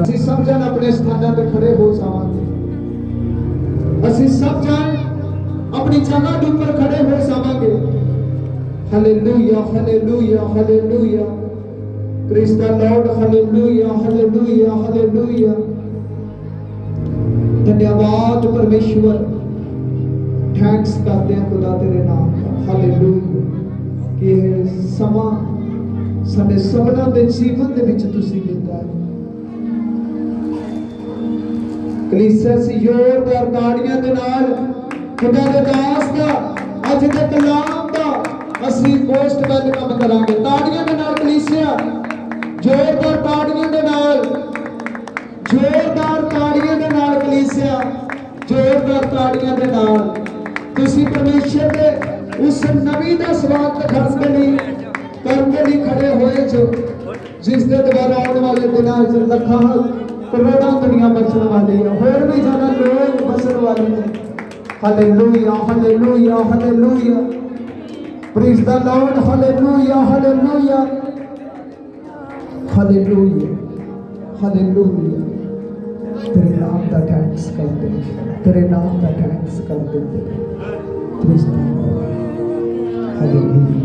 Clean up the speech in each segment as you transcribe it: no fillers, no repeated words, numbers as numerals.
ਅਸੀਂ ਸਭ ਜਣ ਆਪਣੇ ਸਥਾਨਾਂ ਤੇ ਖੜੇ ਹੋ ਜਾਵਾਂਗੇ। ਅਸੀਂ ਸਭ ਜਣ अपनी जगह के ऊपर खड़े हो जावांगे। हालेलुया हालेलुया हालेलुया, प्रेज द लॉर्ड, हालेलुया हालेलुया हालेलुया। धन्यवाद परमेश्वर, थैंक्स करते हैं खुदा तेरे नाम का। हालेलुया कि यह समा साडे सबना दे जीवन दे विच तुसीं दित्ता है। कलीसिया सी जोरदार ताड़ियां दे नाल खुदा दे दास दा अज दे कलाम दा असी पोस्ट वेलकम करांगे। ताड़ियां दे नाल कलीसिया, जोरदार ताड़ियां दे नाल, जोरदार ताड़ियां दे नाल कलीसिया, जोरदार ताड़ियां दे नाल तुसी परमेश्वर दे उस नवी दा स्वागत करने लिए खड़े होए जो जिस दे द्वारा आने वाले दिनां च लखां करोड़ां दुनिया बचने वाली है, होर भी ज्यादा लोग बसने वाले हैं। हालेलुया हालेलुया हालेलुया, प्रेज द लॉर्ड, हालेलुया हालेलुया हालेलुया हालेलुया। तेरे नाम का थैंक्स करते, तेरे नाम का थैंक्स करते, प्रेज द लॉर्ड, हालेलुया।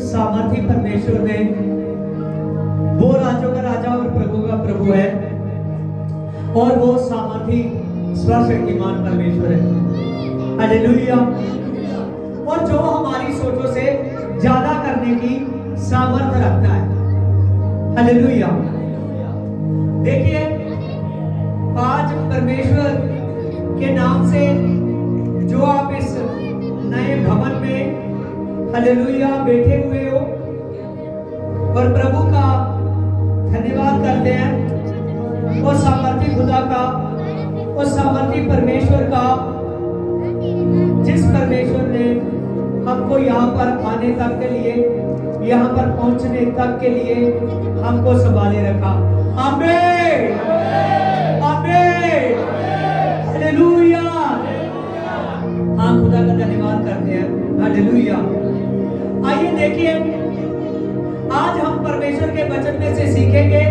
सामर्थी परमेश्वर ने, वो राजों का राजा और प्रभु का प्रभु है, और वो सामर्थी सर्वशक्तिमान परमेश्वर है। हालेलुया। और जो हमारी सोचों से ज्यादा करने की सामर्थ्य रखता है। हालेलुया। देखिए, आज परमेश्वर के नाम से जो आप इस नए भवन में हालेलुया बैठे हुए हो और प्रभु का धन्यवाद करते हैं, और सामर्थी खुदा का, और सामर्थी परमेश्वर का, जिस परमेश्वर ने हमको यहाँ पर आने तक के लिए, यहाँ पर पहुँचने तक के लिए हमको संभाले रखा। आमीन आमीन हालेलुया। हाँ, खुदा का धन्यवाद करते हैं। हालेलुया। आइए देखिए, आज हम परमेश्वर के वचन में से सीखेंगे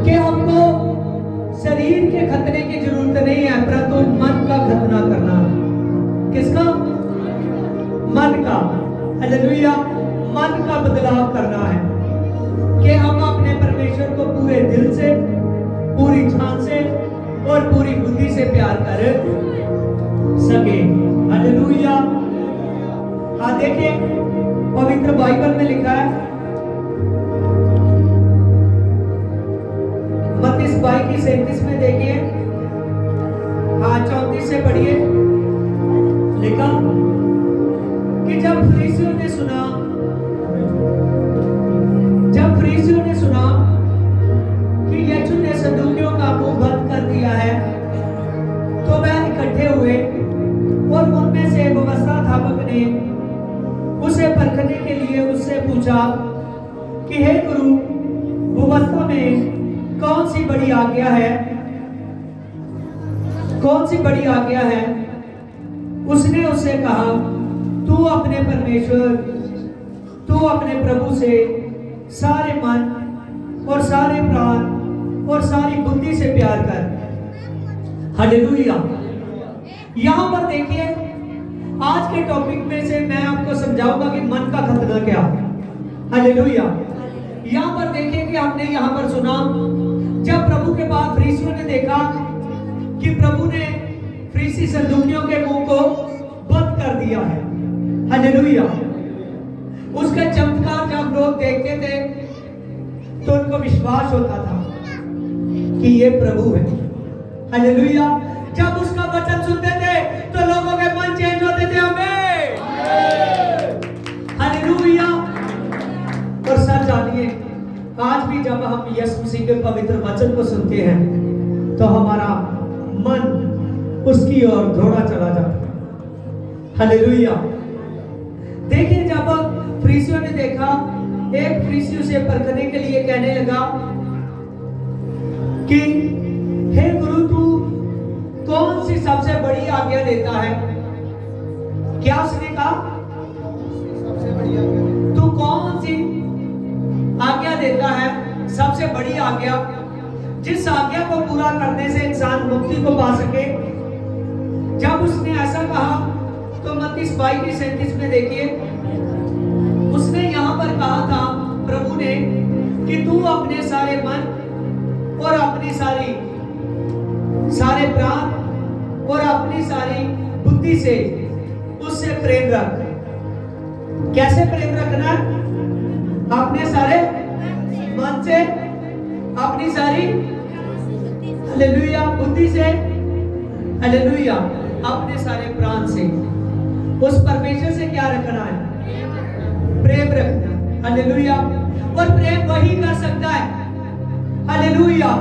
कि हमको शरीर के खतने की जरूरत नहीं है, परंतु मन का खतना करना। किसका? मन का। हालेलुया। मन का बदलाव करना है कि हम अपने परमेश्वर को पूरे दिल से, पूरी जान से और पूरी बुद्धि से प्यार कर सके। हालेलुया। हाँ, देखिए, पवित्र बाइबल में लिखा है, मत्ती 22:37 में देखिए, हाँ 34 से पढ़िए। लिखा कि जब फरीसियों ने सुना कि यीशु ने सदूकियों का मुंह बंद कर दिया है, तो वह इकट्ठे हुए, और उनमें से व्यवस्थापक ने उसे परखने के लिए उससे पूछा कि हे गुरु, व्यवस्था में कौन सी बड़ी आज्ञा है? कौन सी बड़ी आज्ञा है? उसने उससे कहा, तू अपने परमेश्वर, तू अपने प्रभु से सारे मन और सारे प्राण और सारी बुद्धि से प्यार कर। हालेलुया। यहां पर देखिए, आज के टॉपिक में से मैं आपको समझाऊंगा कि मन का खतना क्या है। हालेलुया। यहां पर देखिए कि हमने यहां पर सुना, जब प्रभु के बाद फरीसियों ने देखा कि प्रभु ने फरीसी सदूकियों के मुंह को बंद कर दिया है। हालेलुया। उसका चमत्कार जब लोग देखते थे तो उनको विश्वास होता था कि ये प्रभु है। हालेलुया। जब उसका वचन सुनते थे तो लोगों के मन चेंज होते थे। आमीन हम यीशु मसीह के पवित्र वचन को सुनते हैं तो हमारा मन उसकी ओर दौड़ा चला जाता है। हालेलुया। देखिए, जब फरीसियों ने देखा, एक फरीसी उसे परखने के लिए कहने लगा कि हे गुरु, तू कौन सी सबसे बड़ी आज्ञा देता है? क्या उसने कहा? सबसे बड़ी आज्ञा। तू कौन सी आज्ञा देता है? सबसे बड़ी आज्ञा, जिस आज्ञा को पूरा करने से इंसान मुक्ति को पा सके। जब उसने ऐसा कहा तो मत्ती 22:37 में देखिए, उसने यहां पर कहा था प्रभु ने कि तू अपने सारे मन और अपनी सारे प्राण और अपनी सारी बुद्धि से उससे प्रेम रख। कैसे प्रेम रखना है? अपने सारे मन से, अपनी सारी हालेलुया बुद्धि से, हालेलुया अपने सारे प्राण से। उस परमेश्वर से क्या रखना है? प्रेम रखना। हालेलुया। और प्रेम वही कर सकता है, हालेलुया,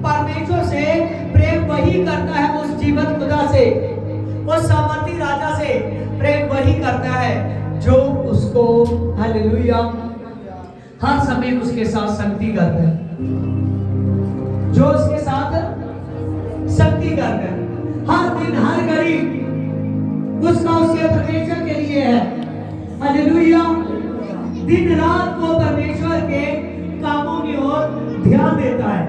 परमेश्वर से प्रेम वही करता है, उस जीवत खुदा से, उस सामर्थी राजा से प्रेम वही करता है जो उसको हालेलुया हर समय उसके साथ संगति करता है, जो उसके साथ संगति करता है। हर दिन हर घड़ी उसका उसके परमेश्वर के लिए है। हालेलुया। दिन रात को परमेश्वर के कामों की ओर ध्यान देता है।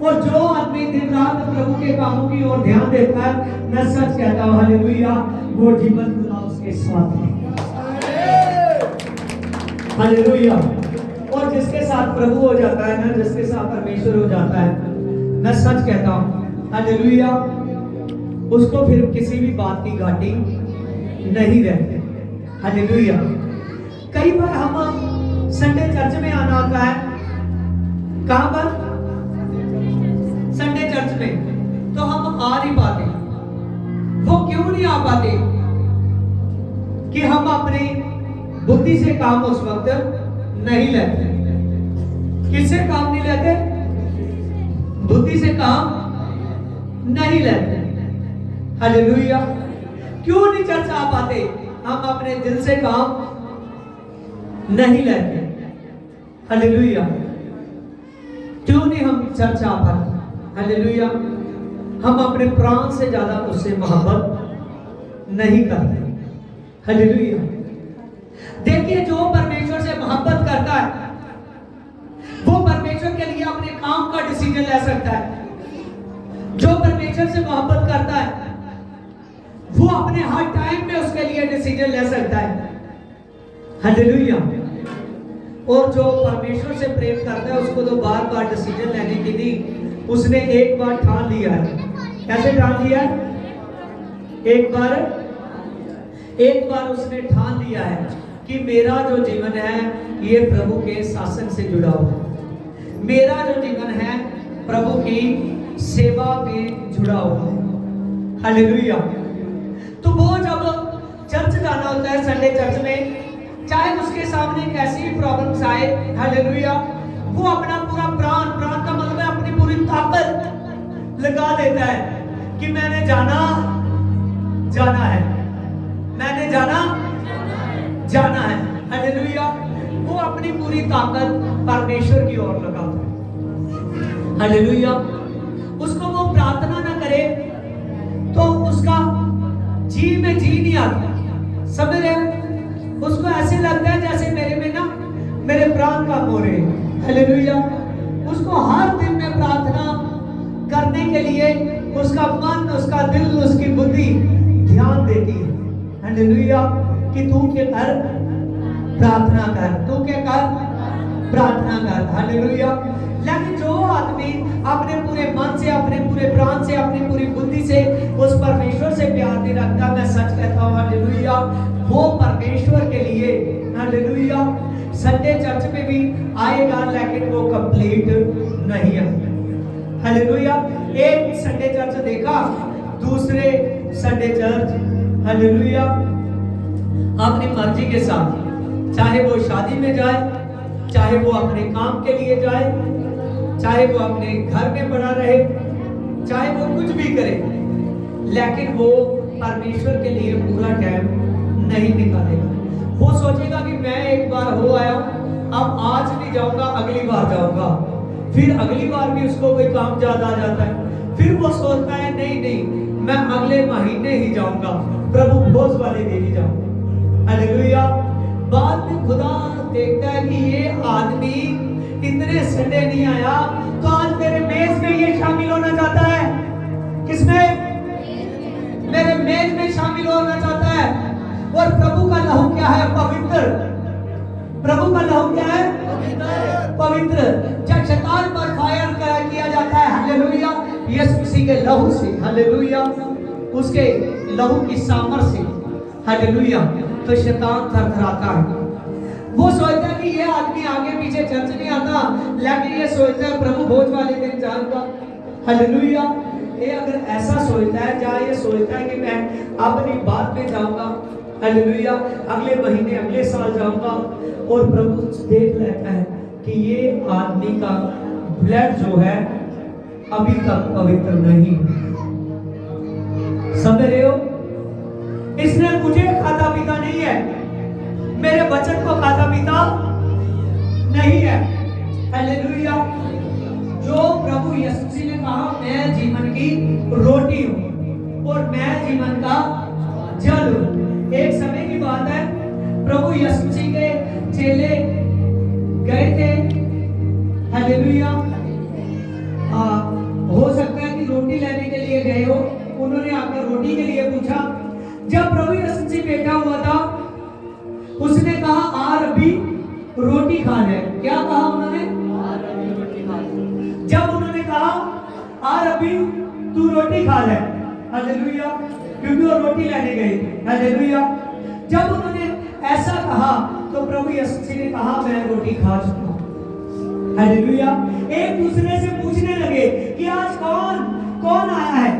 और जो आदमी दिन रात प्रभु के कामों की ओर ध्यान देता है, मैं सच कहता हूं हालेलुया, वो जीवन खुदा उसके साथ है। हालेलुया। और जिसके साथ प्रभु हो जाता है ना, जिसके साथ परमेश्वर हो जाता है, मैं सच कहता हूं हालेलुया, उसको फिर किसी भी बात की घाटी नहीं रहती। हालेलुया। कई बार हम संडे चर्च में आना होता है। कहां पर? संडे चर्च में। तो हम आ नहीं पाते। वो क्यों नहीं आ पाते? कि हम अपनी बुद्धि से काम उस वक्त नहीं लेते। किससे काम नहीं लेते? बुद्धि से काम नहीं लेते। हालेलुया। क्यों नहीं चर्च आ पाते? हम अपने दिल से काम नहीं लेते। हालेलुया। क्यों नहीं हम चर्च आ पाते? हालेलुया। हम अपने प्राण से ज्यादा उससे मोहब्बत नहीं करते। हालेलुया। देखिए, जो परमेश्वर से मोहब्बत करता है वो परमेश्वर के लिए अपने काम का डिसीजन ले सकता है। जो परमेश्वर से मोहब्बत करता है वो अपने हर टाइम में उसके लिए डिसीजन ले सकता है। हालेलुया। और जो परमेश्वर से प्रेम करता है उसको तो बार बार डिसीजन लेने की नहीं, उसने एक बार ठान लिया है। कैसे ठान लिया? एक बार उसने ठान लिया है कि मेरा जो जीवन है ये प्रभु के शासन से जुड़ा हुआ है। मेरा जो जीवन है प्रभु की सेवा में जुड़ा हुआ है। हालेलुया। तो वो जब चर्च जाना होता है, संडे चर्च में, चाहे उसके सामने कैसी भी प्रॉब्लम्स आए, हालेलुया, वो अपना पूरा प्राण का मतलब है अपनी पूरी ताकत लगा देता है कि मैंने जाना है, मैंने जाना है। हालेलुया। वो अपनी पूरी ताकत परमेश्वर की ओर लगाता है। हालेलुया। उसको वो प्रार्थना ना करे तो उसका जी में जी नहीं आता। समझ रहे हो? उसको ऐसे लगता है जैसे मेरे में ना मेरे प्राण काम हो रहे हैं। हालेलुया। उसको हर दिन में प्रार्थना करने के लिए उसका मन, उसका दिल, उसकी बुद्धि ध्यान देती है। हालेलुया। कि तू क्या कर? प्रार्थना कर। तू क्या कर? प्रार्थना कर। हालेलुया। लेकिन जो आदमी अपने पूरे मन से, अपने पूरे प्राण से, अपनी पूरी बुद्धि से उस परमेश्वर से प्यार नहीं रखता, मैं सच कहता हूँ हालेलुया, वो परमेश्वर के लिए हालेलुया संडे चर्च में भी आएगा लेकिन वो कंप्लीट नहीं है। हालेलुया। एक संडे चर्च देखा, दूसरे संडे चर्च हालेलुया अपनी मर्जी के साथ, चाहे वो शादी में जाए, चाहे वो अपने काम के लिए जाए, चाहे वो अपने घर में पड़ा रहे, चाहे वो कुछ भी करे, लेकिन वो परमेश्वर के लिए पूरा टाइम नहीं निकालेगा। वो सोचेगा कि मैं एक बार हो आया, अब आज नहीं जाऊंगा, अगली बार जाऊंगा। फिर अगली बार भी उसको कोई काम ज्यादा आ जाता है, फिर वो सोचता है नहीं नहीं, मैं अगले महीने ही जाऊंगा, प्रभु भोज वाले दिन ही जाऊंगा। हालेलुया। बाद में खुदा देखता है कि ये आदमी इतने संडे नहीं आया, तो आज मेरे मेज में ये शामिल होना चाहता है। किसमें? मेरे मेज में शामिल होना चाहता है। और प्रभु का लहू क्या है? पवित्र। प्रभु का लहू क्या है? पवित्र। जब शैतान पर फायर किया जाता है, हालेलुया, यीशु मसीह के लहू से, हालेलुया, उसके लहू की सामर्थ से, हालेलुया, तो शैतान थरथराता है। वो सोचता है कि ये आदमी आगे पीछे चर्च नहीं आता, लेकिन ये सोचता है प्रभु भोज वाले दिन जाऊंगा। हालेलुया। ये अगर ऐसा सोचता है, जहाँ ये सोचता है कि मैं अपनी बात में जाऊंगा, हालेलुया, अगले महीने अगले साल जाऊंगा, और प्रभु देख लेता है कि ये आदमी का ब्लड जो है अभी तक पवित्र नहीं। समझ रहे हो? इसने मुझे खाता पीता नहीं है, मेरे वचन को खाता पीता नहीं है। हालेलुया। जो प्रभु यीशु मसीह ने कहा मैं जीवन की रोटी हूं और मैं जीवन का जल हूं। एक समय की बात है, प्रभु यीशु मसीह के चेले गए थे, हालेलुया, हो सकता है कि रोटी लेने के लिए गए हो, उन्होंने आकर रोटी के लिए पूछा। जब प्रभु यीशु मसीह बैठा हुआ था, उसने कहा आ रब्बी रोटी खा ले। क्या कहा उन्होंने? जब उन्होंने कहा आ रब्बी तू रोटी खा ले, हालेलुया, क्योंकि वो रोटी लेने गए थे, हालेलुया। जब उन्होंने ऐसा कहा तो प्रभु यीशु मसीह ने कहा मैं रोटी खा चुका हूं, हालेलुया। एक दूसरे से पूछने लगे कि आज कौन आया है।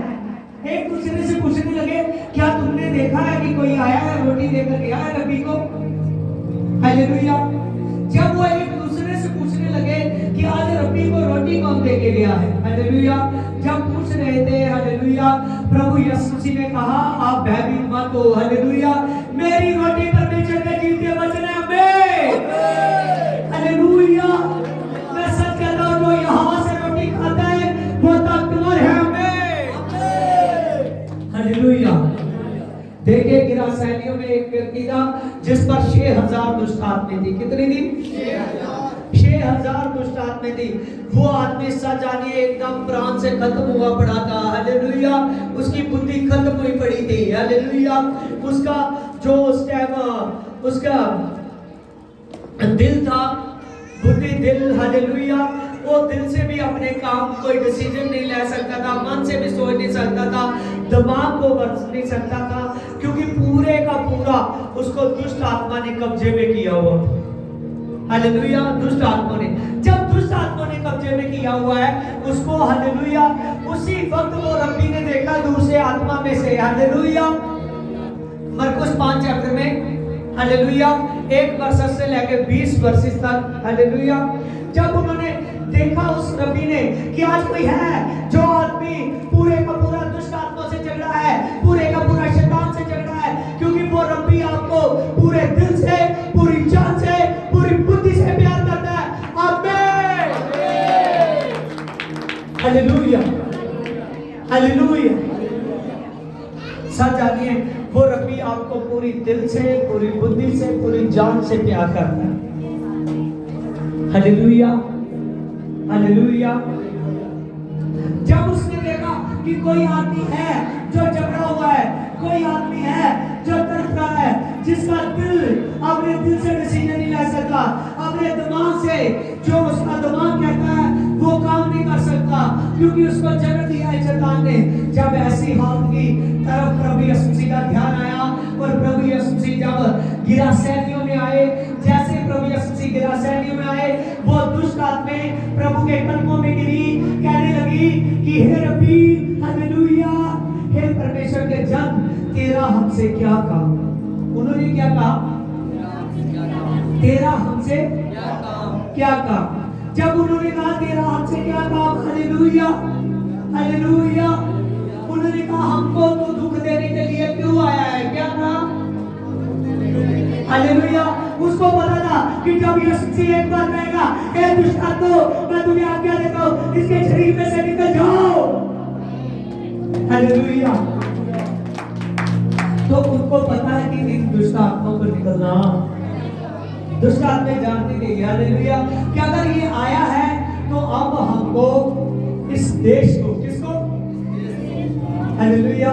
एक दूसरे से पूछने लगे क्या तुमने देखा है कि कोई आया है रोटी लेकर गया है रब्बी को, हालेलुया। जब वो एक दूसरे से पूछने लगे कि आज रब्बी को रोटी कौन दे के गया है, हालेलुया, जब पूछ रहे थे, हालेलुया, प्रभु यीशु मसीह ने कहा आप भयभीत मत हो, हालेलुया, मेरी रोटी परमेश्वर के जीवते वचन है, आमीन, हालेलुया। मैं सच कहता हूं, जो यहोवा से रोटी खाता है वो ताकतवर है, आमीन, हालेलुया। देखिए गिरासेनियों में एक व्यक्ति था जिस पर 6000 दुष्ट आत्माएं थी। कितनी थी? 6000 दुष्ट आत्माएं थी। वो आदमी सच जानिए एकदम प्राण से खत्म हुआ पड़ा था, हालेलुया, उसकी बुद्धि खत्म हुई पड़ी थी, हालेलुया। उसका जो उस टाइम उसका दिल था, बुद्धि दिल, हालेलुया, वो दिल से भी अपने काम कोई डिसीजन नहीं ले सकता था, मन से भी सोच नहीं सकता था, दिमाग को बरत नहीं सकता था, क्योंकि पूरे का पूरा उसको दुष्ट आत्मा ने कब्जे में किया हुआ, हालेलुया। दुष्ट आत्मा ने, जब दुष्ट आत्मा ने कब्जे में किया हुआ है उसको, हालेलुया, उसी वक्त वो रब्बी ने देखा दूर से आत्मा में से, हालेलुया, मरकुस 5 चैप्टर में, हालेलुया, 1 वर्ष से लेकर 20 वर्ष तक, हालेलुया। जब उन्होंने देखा उस रब्बी ने कि आज कोई है जो आदमी पूरे का पूरा दुष्ट आत्मा से झगड़ा है, पूरे का पूरा शैतान से झगड़ा है, क्योंकि वो रब्बी आपको पूरे दिल से, पूरी जान से, पूरी बुद्धि से प्यार करता है, आमीन, हालेलुया, हालेलुया। सच जानिए वो रब्बी आपको पूरी दिल से, पूरी बुद्धि से, पूरी जान से प्यार करता है, हालेलुया, हालेलुया। जब उसने देखा कि कोई आदमी है जो झगड़ा हुआ है, कोई आदमी है जो तड़प रहा है, जिसका दिल अपने दिल से डिसीजन नहीं ले सकता, अपने दिमाग से जो उसका दिमाग कहता है वो काम नहीं कर सकता, क्योंकि उसको जन्म दिया है शैतान ने। जब ऐसी हालत की तरफ प्रभु यीशु मसीह का ध्यान आया, और प्रभु यीशु मसीह जब गिरासेनियों में आए, जैसे प्रभु यीशु मसीह गिरासेनियों में आए, वो दुष्ट आत्माएं प्रभु के कदमों में गिरी, कहने लगी कि हे रब्बी, हालेलुया, हे परमेश्वर के जन, तेरा हमसे क्या काम। उन्होंने क्या कहा? तेरा हमसे क्या काम। क्या काम? जब उन्होंने कहा तेरा हमसे क्या काम? Hallelujah, hallelujah. उन्होंने कहा हमको तो दुख देने के लिए क्यों आया है? क्या काम? हालेलुया। उसको पता था कि जब यीशु एक बार कहेगा, ए दुष्ट आत्मा, मैं तुम्हें आज्ञा देता हूं, इसके शरीर में से निकल जाओ। हालेलुया। तो उनको पता है कि इन दुष्ट आत्माओं को निकलना, दुष्ट आत्मा जानती थी। हालेलुया। कि अगर ये आया है तो अब हमको इस देश को, किसको? हालेलुया।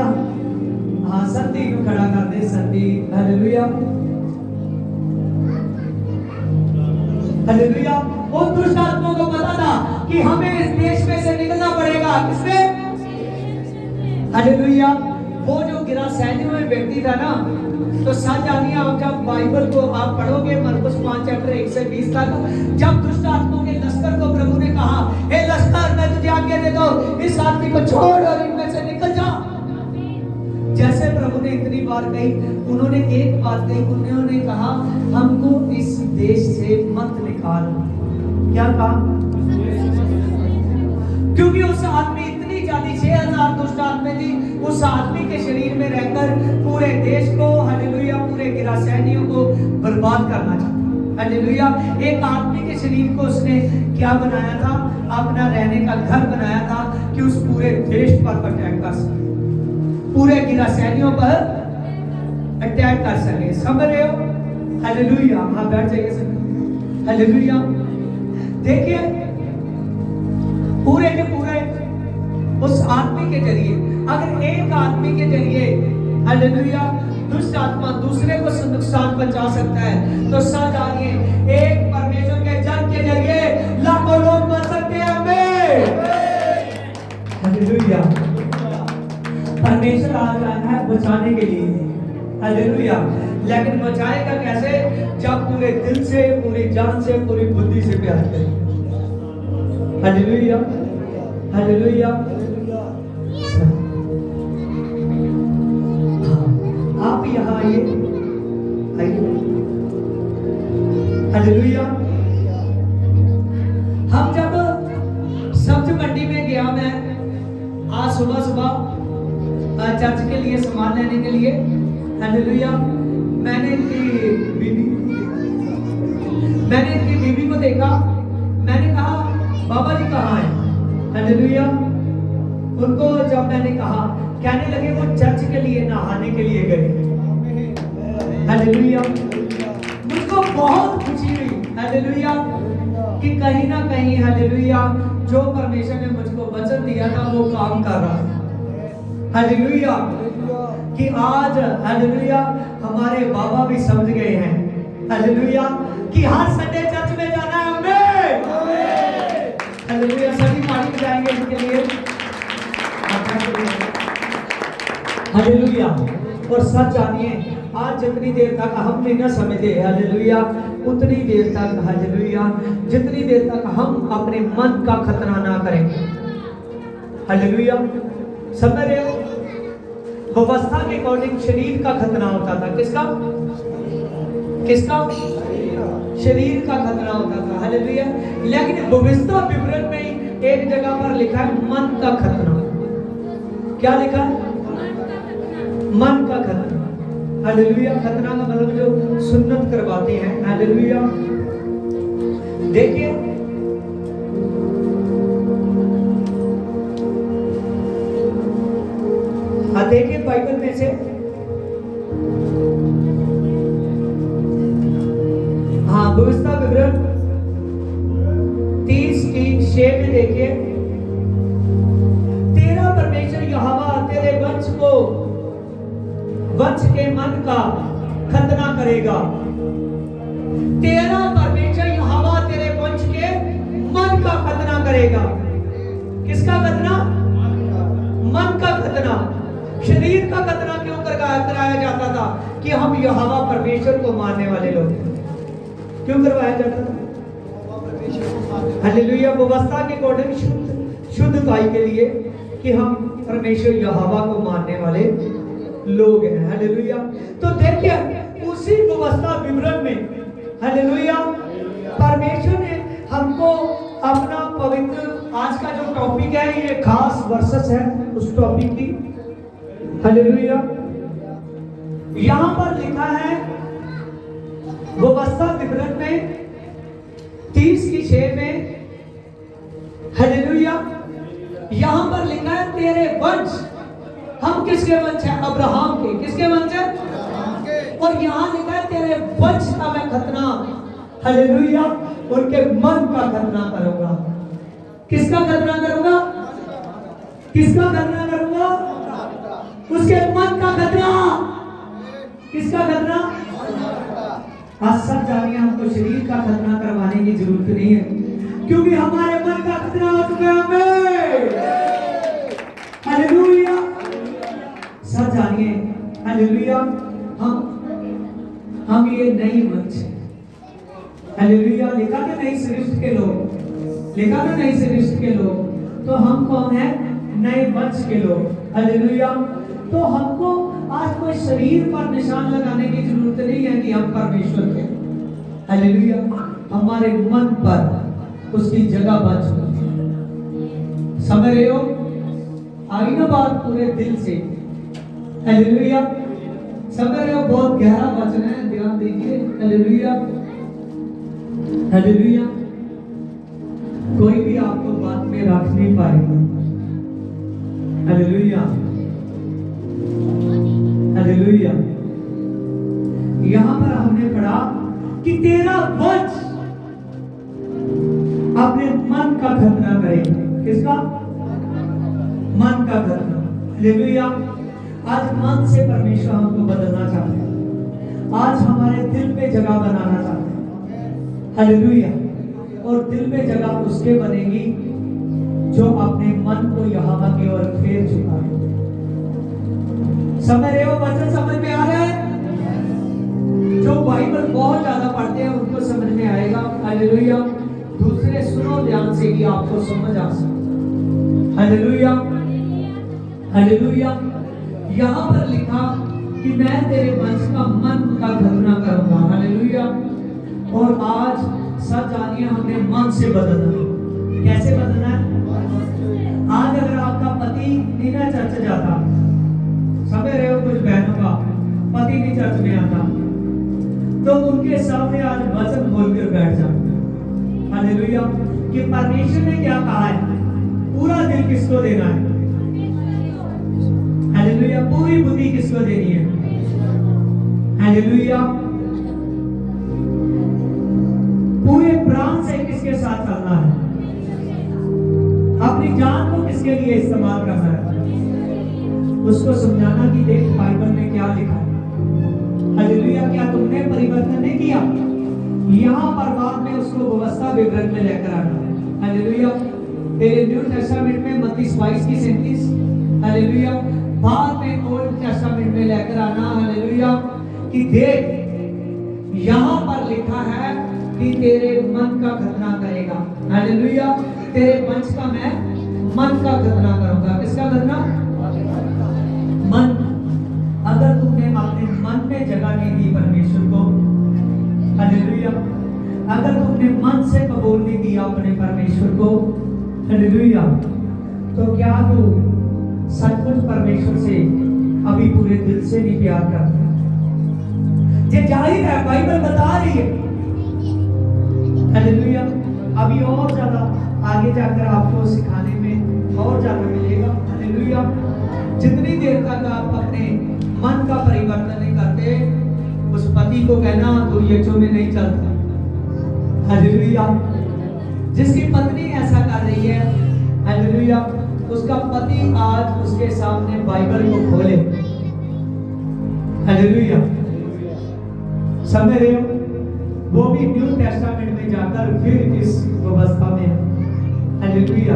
हाँ, संधि को खड़ा कर दे, संधि। Hallelujah, hallelujah. उन दुष्ट आत्माओं को पता था कि हमें इस देश में से निकलना पड़ेगा। किसमें? हालेलुया। वो जो गिरासेनी में व्यक्ति था ना, तो सच जानिए, आप जब बाइबल को आप पढ़ोगे मरकुस 5 चैप्टर 1 से 20 तक, जब दुष्ट आत्माओं के लश्कर को प्रभु ने कहा, हे लश्कर, मैं तुझे आज्ञा देता हूं, इस आदमी को छोड़ और इनमें से निकल जा। जैसे प्रभु ने इतनी बार कही, उन्होंने एक बात कही, उन्होंने कहा हमको इस देश से मत निकाल। क्या कहा? क्योंकि उस आदमी इतनी ज्यादा 6000 दुष्ट आत्मा थी, उस आदमी के शरीर में रहकर पूरे देश को, हालेलुया, पूरे गिरासैनियों को बर्बाद करना चाहता। हालेलुया। एक आदमी के शरीर को उसने क्या बनाया था? अपना रहने का घर बनाया था कि उस पूरे देश पर अटैक कर सके, पूरे गिरासैनियों पर अटैक कर सके। समझ रहे हो? हालेलुया। हाँ, बैठ जाइए सब। हालेलुया। देखिए, पूरे के पूरे उस आदमी के जरिए, अगर एक आदमी के जरिए, हालेलुया, दुष्ट आत्मा दूसरे को नुकसान पहुंचा सकता है, तो सच जानिए, एक परमेश्वर के जन के जरिए लाखों लोग बच सकते हैं। हमें हालेलुया। परमेश्वर आज आया है बचाने के लिए। हालेलुया। लेकिन बचाएगा कैसे? जब पूरे दिल से, पूरी जान से, पूरी बुद्धि से प्यार करें। Hallelujah, hallelujah. आप यहाँ आइए, आइए। हालेलुया। हम जब सब्जी मंडी में गया, मैं आज सुबह सुबह चर्च के लिए सामान लेने के लिए, हालेलुया, मैंने इनकी बीबी को देखा। मैंने कहा बाबा जी कहाँ हैं? हालेलुया। उनको जब मैंने कहा, कहने लगे वो चर्च के लिए नहाने के लिए गए। हालेलुया। मुझको बहुत खुशी हुई, हालेलुया, कि कहीं ना कहीं, हालेलुया, जो परमेश्वर ने मुझको वचन दिया था वो काम कर रहा है। हालेलुया। कि आज, हालेलुया, हमारे बाबा भी समझ गए हैं, हालेलुया, कि हर संडे चर्च में जाना है हमें। हालेलुया। सभी ताली बजाएंगे इसके लिए। हालेलुया। और सच जानिए, आज जितनी देर तक हम नहीं ना समझे, हालेलुया, उतनी देर तक, हालेलुया, जितनी देर तक हम अपने मन का खतना ना करेंगे, हालेलुया, समझ रहे हो? व्यवस्था के अकॉर्डिंग शरीर का खतना होता था। किसका? किसका? शरीर का खतना होता था। हालेलुया। लेकिन व्यवस्था विवरण में एक जगह पर लिखा है मन का खतना। क्या लिखा है? मन का खतना। हालेलुया। खतना का मतलब जो सुन्नत करवाते हैं। हालेलुया। देखिए, देखिए बाइबल में से, हाँ, व्यवस्था विवरण 30:6 में देखिए, तेरा परमेश्वर यहोवा तेरे वंश के मन का खतना करेगा। तेरा परमेश्वर यहोवा तेरे वंश के मन का खतना करेगा। किसका खतना? मन का खतना। शरीर का खतना क्यों कराया जाता था? कि हम यहोवा परमेश्वर को मानने वाले लोग। क्यों करवाया जाता था? हालेलुया। व्यवस्था के अकॉर्डिंग शुद्धताई के लिए, कि हम परमेश्वर यहोवा को मानने वाले लोग हैं। हालेलुया। तो देखिए, उसी व्यवस्था विवरण में, हालेलुया, परमेश्वर ने टॉपिक है, ये खास वर्सेस है उस टॉपिक की। हालेलुया। यहां पर लिखा है व्यवस्था विवरण में 30:6 में, हालेलुया, यहां पर लिखा है तेरे वंश। हम किसके वंश हैं? अब्राहम के। किसके वंश हैं? और यहां लिखा है तेरे वंश का मैं खतना, हालेलुया, उनके मन का खतना करूंगा। किसका खतना करूंगा? किसका खतना करूंगा? उसके मन का खतना। किसका खतना? आज सब जानिए, हमको शरीर का खतना करवाने की जरूरत नहीं है, क्योंकि हमारे मन का खतना हो चुका है हमें। हालेलुया। सब जानिए, हालेलुया, हम ये नई वंश है। हालेलुया। लिखा कि नई सृष्टि के लोग, लिखा कि नई सृष्टि के लोग, तो हम कौन है? नए वंश के लोग। हालेलुया। तो हमको आज कोई शरीर पर निशान लगाने की जरूरत नहीं है कि हम परमेश्वर के। हालेलुया। हमारे मन पर उसकी जगह बच चुकी है। समझ रहे हो? आई ना बात पूरे दिल से। हालेलुया। समझ रहे हो? बहुत गहरा वचन है, ध्यान दीजिए। हालेलुया। हालेलुया। कोई भी आपको बात में रख नहीं पाएगा। हालेलुया। हालेलुया। यहां पर हमने पढ़ा कि तेरा वंश अपने मन का खतना करेगा। किसका? मन का खतना। हालेलुया। आज मन से परमेश्वर हमको बदलना चाहते हैं। आज हमारे दिल पे जगह बनाना चाहते हैं। हालेलुया। और दिल में जगह उसके बनेगी जो अपने मन को यहोवा की ओर फेर चुका है। समझ रहे हो? वचन समझ में आ रहा है? जो बाइबल बहुत ज्यादा पढ़ते हैं उनको समझ में आएगा। हालेलुया। दूसरे सुनो ध्यान से कि आपको समझ आ सके। हालेलुया। हालेलुया। यहां पर लिखा कि मैं तेरे वंश का मन का खतना करूंगा। हालेलुया। और आज सब जानिए, हमने मन से बदलना है। कैसे बदलना है? आज अगर आपका पति नहीं ना चर्च जाता, समझ रहे हो, कुछ बहनों का पति नहीं चर्च में आता, तो उनके सामने आज वचन बोलकर बैठ जाओ। हालेलुया। कि परमेश्वर ने क्या कहा है, पूरा दिल किसको देना है? हालेलुया। पूरी बुद्धि किसको देनी है? हालेलुया। पूरे प्राण से किसके साथ चलना है? अपनी जान को किसके लिए इस्तेमाल करना है? उसको समझाना कि देख बाइबल में क्या लिखा है। हालेलुया। क्या तुमने परिवर्तन नहीं किया? यहाँ पर बाद में उसको व्यवस्था विवरण में लेकर आना है। हालेलुया। तेरे न्यू टेस्टामेंट में मत्ती 22:37, हालेलुया, बाद में ओल्ड टेस्टामेंट में लेकर आना। हालेलुया। कि देख यहाँ पर लिखा है कि तेरे मन का खतना करेगा। हालेलुया। तेरे वंश का मैं मन का खतना करूंगा। किसका खतना? मन। अगर तुमने अपने मन में जगह नहीं दी परमेश्वर को, हालेलुया, अगर तुमने मन से कबूल नहीं किया अपने परमेश्वर को, हालेलुया, तो क्या तू सचमुच परमेश्वर से अभी पूरे दिल से नहीं प्यार करता? ये जाहिर है, बाइबल बता रही है। हालेलुया। अभी और ज्यादा आगे जाकर आपको सिखाने में और ज्यादा मिलेगा। हालेलुया। जितनी देर तक आप अपने मन का परिवर्तन नहीं करते, उस पति को कहना तो यीशु में नहीं चलता। हालेलुया। जिसकी पत्नी ऐसा कर रही है, हालेलुया, उसका पति आज उसके सामने बाइबल को खोले। हालेलुया। समझ रहे हो? वो भी न्यू टेस्टामेंट में जाकर फिर इस व्यवस्था में, हालेलुया,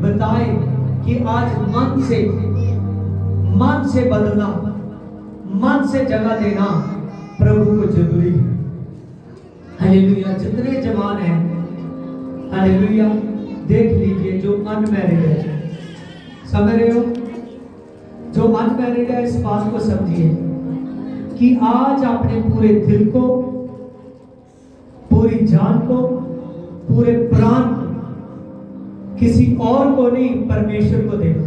बताए कि आज मन से बदलना, मन से जगह देना प्रभु को जरूरी है। हालेलुया। जितने जवान हैं, हालेलुया, देख लीजिए जो अनमैरिड है, समझ रहे हो? जो अनमैरिड है इस बात को समझिए कि आज अपने पूरे दिल को, पूरी जान को, पूरे प्राण को किसी और को नहीं, परमेश्वर को देना।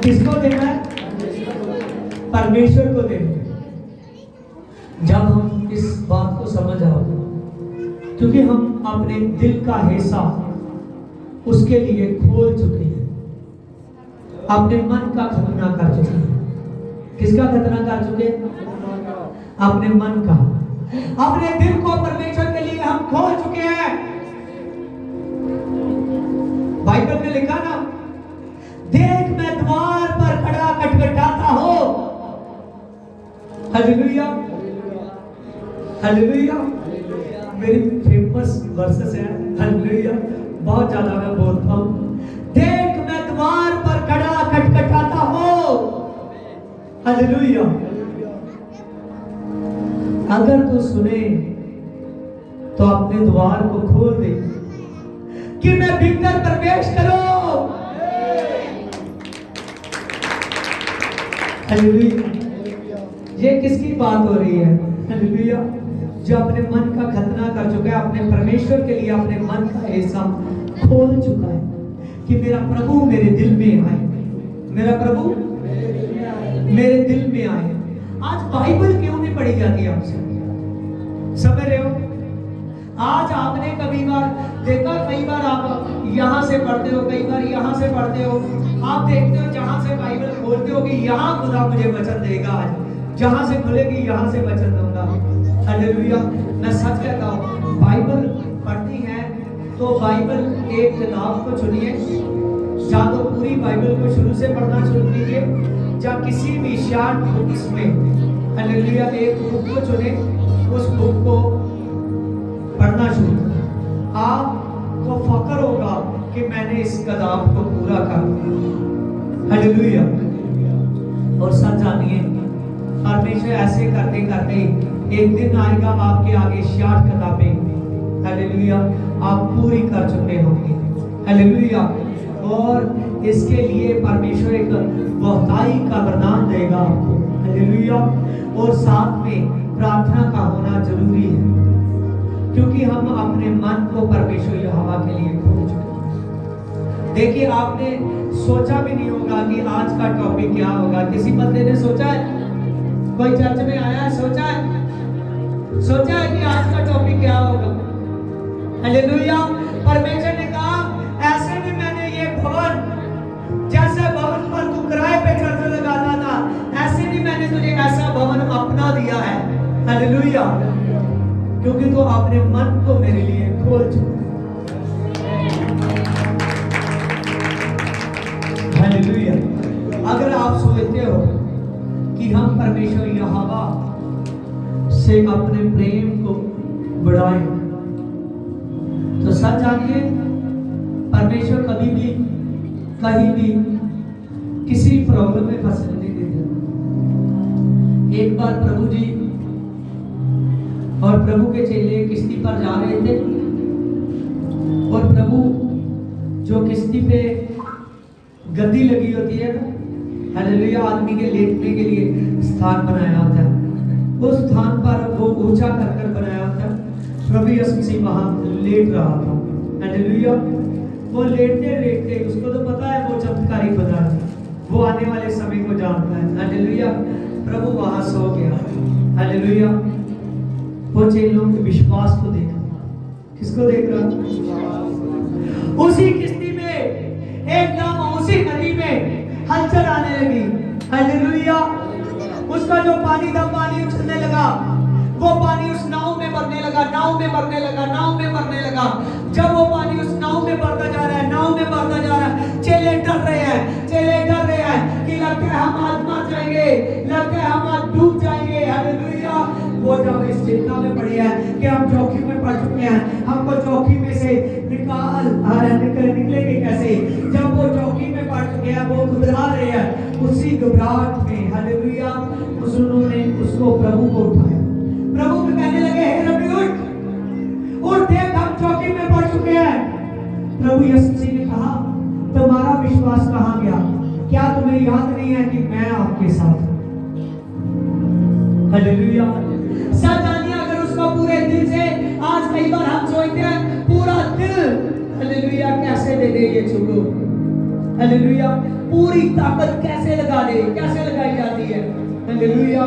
किसको देना है? परमेश्वर को देना। जब हम इस बात को समझ आओगे, क्योंकि हम अपने दिल का हिस्सा उसके लिए खोल चुके हैं, अपने मन का खतना कर चुके हैं। किसका खतना कर चुके हैं? अपने मन का, अपने दिल को परमेश्वर के लिए हम खोल चुके हैं। बाइबल में लिखा ना, देख मैं द्वार पर खड़ा खटखटाता हूं। Hallelujah, hallelujah. मेरी फेमस वर्सेस है, हालेलुया, बहुत ज्यादा मैं बोलता हूं। देख मैं द्वार पर खड़ा खटखटाता हूं। हालेलुया। अगर तू सुने तो अपने द्वार को खोल दे कि मैं भीतर प्रवेश करूं। हालेलुया। ये किसकी बात हो रही है? हालेलुया। जो अपने मन का खतना कर चुका है, अपने परमेश्वर के लिए अपने मन का हिस्सा खोल चुका है कि मेरा प्रभु मेरे दिल में आए, मेरा प्रभु मेरे दिल में आए। आज बाइबल क्यों नहीं पढ़ी जाती है आपसे? समझ रहे हो? आज आपने कभी बार देखा, कई बार आप यहां से पढ़ते हो, कई बार यहां से पढ़ते हो, आप देखते हो जहां से बाइबल खोलते हो कि यहां खुदा मुझे वचन देगा, आज जहां से खुलेगी यहां से वचन दूंगा। हालेलुया। मैं सच कहता हूं, बाइबल पढ़नी है तो बाइबल एक किताब को चुनिए, या तो पूरी बाइबल को शुरू से पढ़ना शुरू कीजिए, या किसी भी शॉर्ट बुक्स में, हालेलुया, एक बुक को चुने, उस बुक को पढ़ना शुरू करें। आपको फख्र होगा कि मैंने इस किताब को पूरा कर दिया। हालेलुया। और सच जानिए, परमेश्वर ऐसे करते करते एक दिन आएगा आपके आगे 60 किताबें, हालेलुया, आप पूरी कर चुके होंगे। हालेलुया। और इसके लिए परमेश्वर एक बहुताई का वरदान देगा आपको। हालेलुया। और साथ में प्रार्थना का होना जरूरी है, क्योंकि हम अपने मन को परमेश्वर यहोवा के लिए खोल चुके हैं। देखिए, आपने सोचा भी नहीं होगा कि आज का टॉपिक क्या होगा। किसी बंदे ने सोचा है? कोई चर्च में आया है, सोचा है कि आज का टॉपिक क्या होगा? हालेलुया। परमेश्वर ने कहा, ऐसे भी मैंने ये भवन, जैसे भवन पर तू किराए पे चर्च लगाता था, ऐसे भी मैंने तुझे ऐसा भवन अपना दिया है। हालेलुया। क्योंकि तू अपने मन को मेरे लिए खोल चुका। हालेलुया। अगर आप सोचते हो कि हम परमेश्वर यहोवा से अपने प्रेम को बढ़ाएं, तो सच जानिए, परमेश्वर कभी भी कहीं भी किसी प्रॉब्लम में फंसने नहीं देते। एक बार प्रभु जी और प्रभु के चेले किश्ती पर जा रहे थे, और प्रभु जो किश्ती पे गद्दी लगी होती है ना, हालेलुया, आदमी के लेटने के लिए स्थान बनाया होता है, उस स्थान पर वो ऊंचा कर बनाया होता है। प्रभु यीशु मसीह वहां लेट रहा था। हालेलुया। वो लेटते लेटते, उसको तो पता है वो चमत्कारी खुदा है, वो आने वाले समय को जानता है। हालेलुया। प्रभु वहां सो गया। हालेलुया। वो चेलों के विश्वास को देख रहा। किसको देख रहा? उसी किश्ती में एकदम उसी नदी में हलचल आने लगी। हालेलुया। उसका जो पानी था, पानी उछलने लगा, वो पानी उस नाव में भरने लगा, नाव में भरने लगा, नाव में भरने लगा। जब वो पानी उस नाव में भरता जा रहा है, नाव में भरता जा रहा है, चेले डर रहे हैं, चेले डर रहे हैं कि लगता है हम आज मर जाएंगे, लगता है हम आज डूब जाएंगे। हालेलुया। वो जब इस चिंता में पड़े हैं कि हम जोखिम में पड़ चुके हैं, हमको जोखिम में से निकलेंगे कैसे, जब वो जोखिम में पड़ चुके हैं, वो घबरा रहे हैं, उसी घबराहट में, हालेलुया, उन्होंने उसको प्रभु को उठाया। प्रभु को कहने लगे, हे रब्बी उठ, देख हम जोखिम में पड़ चुके हैं। प्रभु यीशु मसीह ने कहा, तुम्हारा विश्वास कहां गया? क्या तुम्हें याद नहीं है कि मैं आपके साथ हूं? हालेलुया। सच जानिए, अगर उसको पूरे दिल से, आज कई बार हम सोचते हैं दिल हालेलुया कैसे दे दे ये छुड़ो, हालेलुया पूरी ताकत कैसे लगा दे, कैसे लगाई जाती है, हालेलुया।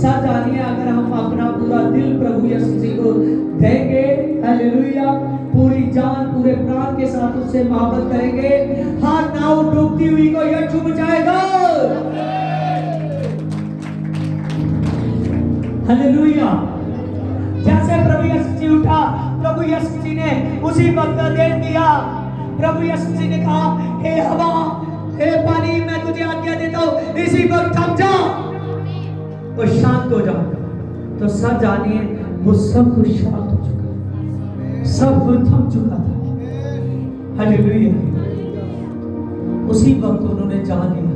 सब जानिए अगर हम अपना पूरा दिल प्रभु यीशु मसीह को देंगे, हालेलुया पूरी जान पूरे प्राण के साथ उससे मोहब्बत करेंगे, हर नाव डूबती हुई को यह छू बचाएगा, हालेलुया। जैसे प्रभु यीशु मसीह उठा, प्रभु यीशु मसीह ने उसी वक्त आदेश दिया, प्रभु यीशु मसीह ने कहा हे हवा हे पानी मैं तुझे आज्ञा देता हूं इसी वक्त थम जा और शांत हो जाओ। तो सब जानिए वो सब कुछ शांत हो चुका, सब कुछ थम चुका था, हालेलुया। उसी वक्त उन्होंने जान लिया,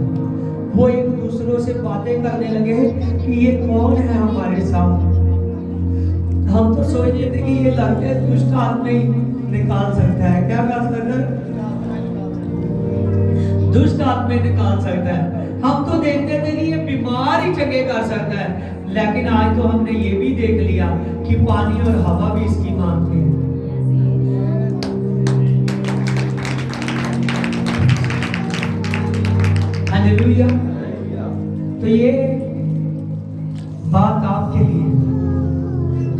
वो एक दूसरों से बातें करने लगे कि ये कौन है हमारे साथ। हम तो सोच रहे थे कि ये लगता है दुष्ट आत्मा ही निकाल सकता है, क्या कर सकता है, दुष्ट आत्मा निकाल सकता है। हम तो देखते थे कि ये बीमार ही चंगे कर सकता है, लेकिन आज तो हमने ये भी देख लिया कि पानी और हवा भी इसकी मांगते हैं। हालेलुया। तो ये बात आपके लिए,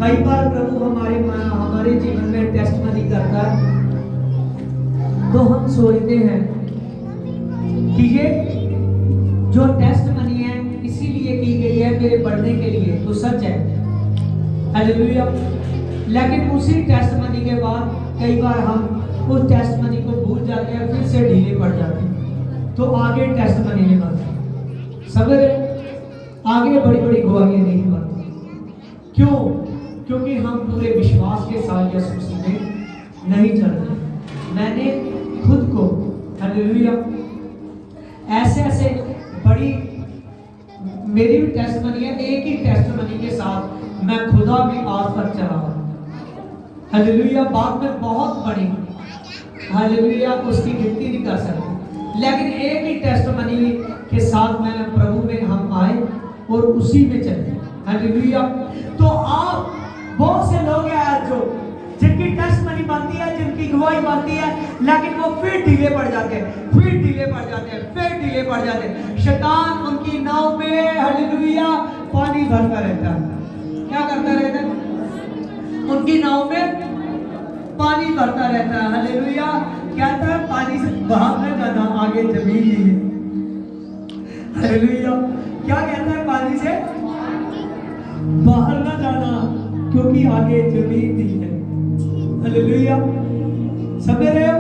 कई बार प्रभु हमारे जीवन में टेस्टमनी करता है, तो हम सोचते हैं कि ये जो टेस्टमनी है इसीलिए की गई है मेरे बढ़ने के लिए, तो सच है, हालेलुया। लेकिन उसी टेस्टमनी के बाद कई बार हम उस टेस्टमनी को भूल जाते हैं, फिर से ढीले पड़ जाते हैं, तो आगे टेस्टमनी नहीं बनती, समझ रहे, आगे बड़ी बड़ी गवाहियां नहीं बनती। क्यों? क्योंकि हम पूरे विश्वास के साथ यीशु मसीह में नहीं चलते। मैंने खुद को, हालेलुया, ऐसे ऐसे बड़ी मेरी भी टेस्टमनी है, एक ही टेस्टमनी के साथ मैं खुदा भी आज तक चला, हालेलुया। बात में बहुत बड़ी, हालेलुया, उसकी गिनती नहीं कर सकते, लेकिन एक ही टेस्टमनी के साथ मैं प्रभु में हम आए और उसी में चले, हालेलुया। तो आप बहुत से लोग हैं आज जो जिनकी टेस्टमनी बनती है, जिनकी गवाही बनती है, लेकिन वो फिर ढीले पड़ जाते हैं, फिर ढीले पड़ जाते हैं, फिर ढीले पड़ जाते हैं। शैतान उनकी नाव में, हालेलुया, पानी भरता रहता है। क्या करता रहता है? उनकी नाव में पानी भरता रहता है, हालेलुया। कहता है पानी से बाहर न जाना, आगे जमीन ही है, हालेलुया। क्या कहता है? पानी से बाहर न जाना क्योंकि आगे जमीन नहीं है, हालेलुया। समझ रहे हो?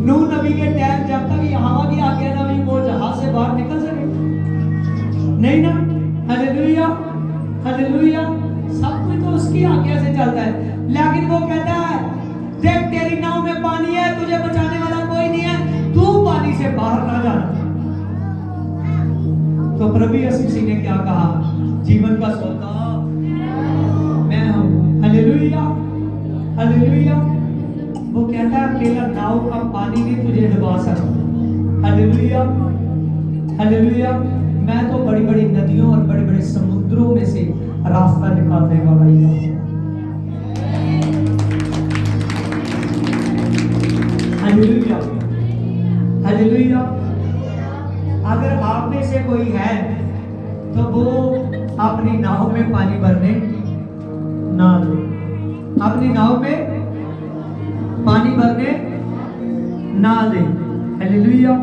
नूह नबी के टाइम जब तक हवा की आज्ञा ना हुई, वो जहाज से बाहर निकल सके नहीं ना, हालेलुया, हालेलुया। सब कुछ तो उसकी आज्ञा से चलता है, लेकिन वो कहता है देख तेरी नाव में पानी है, तुझे बचाने वाला कोई नहीं है, तू पानी से बाहर ना जाना। तो प्रभु यीशु मसीह ने क्या कहा? जीवन का सोता मैं हूं, हालेलुया, हालेलुया। वो कहता है अकेला नाव का पानी नहीं तुझे डुबा सकता, हालेलुया, हालेलुया। मैं तो बड़ी बड़ी नदियों और बड़े बड़े समुद्रों में से रास्ता निकालने वाला ही हूं, हालेलुया, हालेलुया। अगर आप में से कोई है तो वो अपनी नाव में पानी भरने ना दे, अपनी नाव में पानी भरने ना दे, हालेलुया।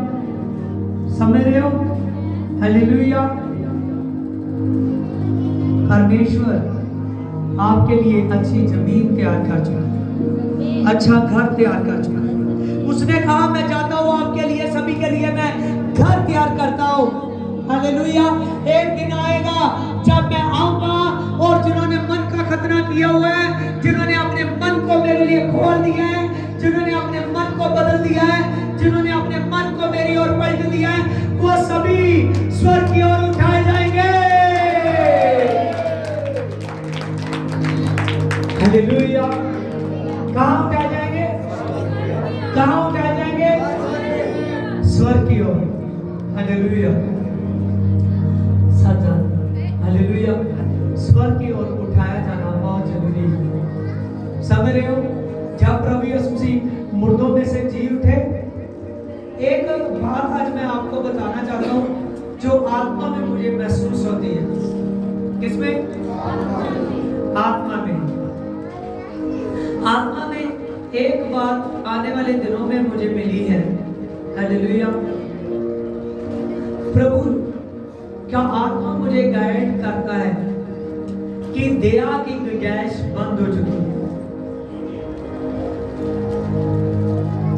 समझ रहे हो? हालेलुया। परमेश्वर आपके लिए अच्छी जमीन तैयार कर चुका, अच्छा घर तैयार कर चुका। उसने कहा मैं जाता हूं आपके लिए, सभी के लिए मैं घर तैयार करता हूं, हालेलुया। एक दिन आएगा जब मैं आऊंगा और जिन्होंने मन का खतना किया हुआ है, जिन्होंने अपने मन को मेरे लिए खोल दिया है, जिन्होंने अपने मन को बदल दिया है, जिन्होंने अपने मन को मेरी ओर पलट दिया है, वो सभी स्वर्ग की ओर उठाए जाएंगे, हालेलुया। कहां उठाए जाएंगे? कहां उठाए जाएंगे? स्वर्ग की ओर, हालेलुया। सजा, हालेलुया। स्वर्ग की ओर उठाया जाना बहुत जरूरी है, समझ रहे हो? मुझे महसूस होती है। किसमें? आत्मा में। आत्मा में एक बात आने वाले दिनों में मुझे मिली है। हालेलुया। प्रभु क्या आत्मा मुझे गाइड करता है कि दया की गुंजाइश बंद हो चुकी है।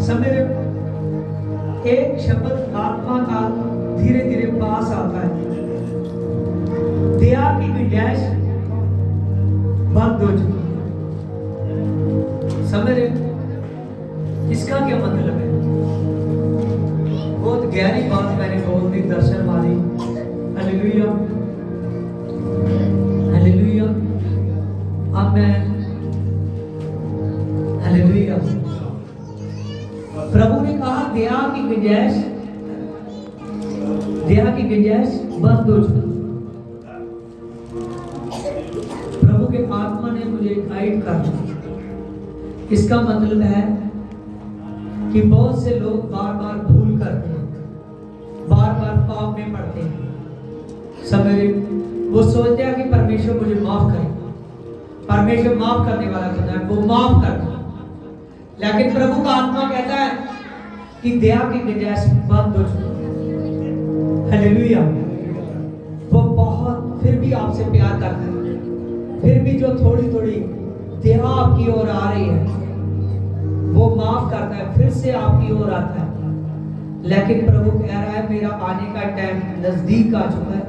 समय एक शब्द आत्मा का धीरे धीरे पास आता है, दया की गुंजाइश बंद हो चुकी है। समझ रहे? इसका क्या मतलब है? बहुत गहरी बात मैंने बोल दी, दर्शन वाली। Hallelujah, hallelujah. अब मैं हालेलुया, प्रभु ने कहा दया की गुंजाइश बंद हो चुकी। प्रभु के आत्मा ने मुझे गाइड कर दिया। इसका मतलब है कि बहुत से लोग बार बार भूल करते हैं, बार बार पाप में पड़ते हैं। समझे? वो सोचते हैं कि परमेश्वर मुझे माफ करेगा, परमेश्वर माफ करने वाला होता है, वो माफ करता है। लेकिन प्रभु का आत्मा कहता है कि दया की गुंजाइश बंद हो चुकी है। हालेलुया। वो बहुत फिर भी आपसे प्यार करता है, फिर भी जो थोड़ी थोड़ी दया आपकी ओर आ रही है वो माफ करता है, फिर से आपकी ओर आता है। लेकिन प्रभु कह रहा है मेरा आने का टाइम नजदीक आ चुका है,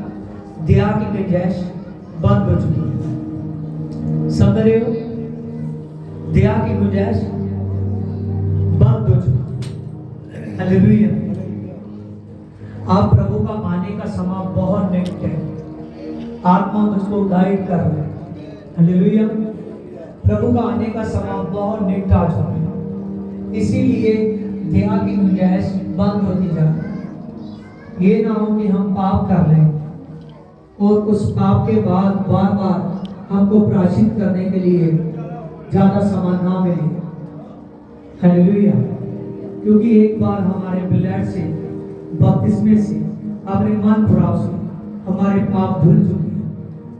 दया की गुंजाइश बंद हो चुकी है। समझ रहे हो? दया की गुंजाइश बंद हो चुकी है। हालेलुया। आप प्रभु का आने का समय बहुत निकट है। आत्मा मुझको गाइड कर रहा है। हालेलुया। प्रभु का आने का समय बहुत निकट आ चुका है, इसीलिए दया की गुंजाइश बंद होती जा रही है। ये ना हो कि हम पाप कर लें और उस पाप के बाद बार बार हमको प्रायश्चित करने के लिए ज्यादा समय ना मिले। हालेलुया। क्योंकि एक बार हमारे ब्लड से, बपतिस्मे से, अपने मन पुराव से हमारे पाप धुल चुके हैं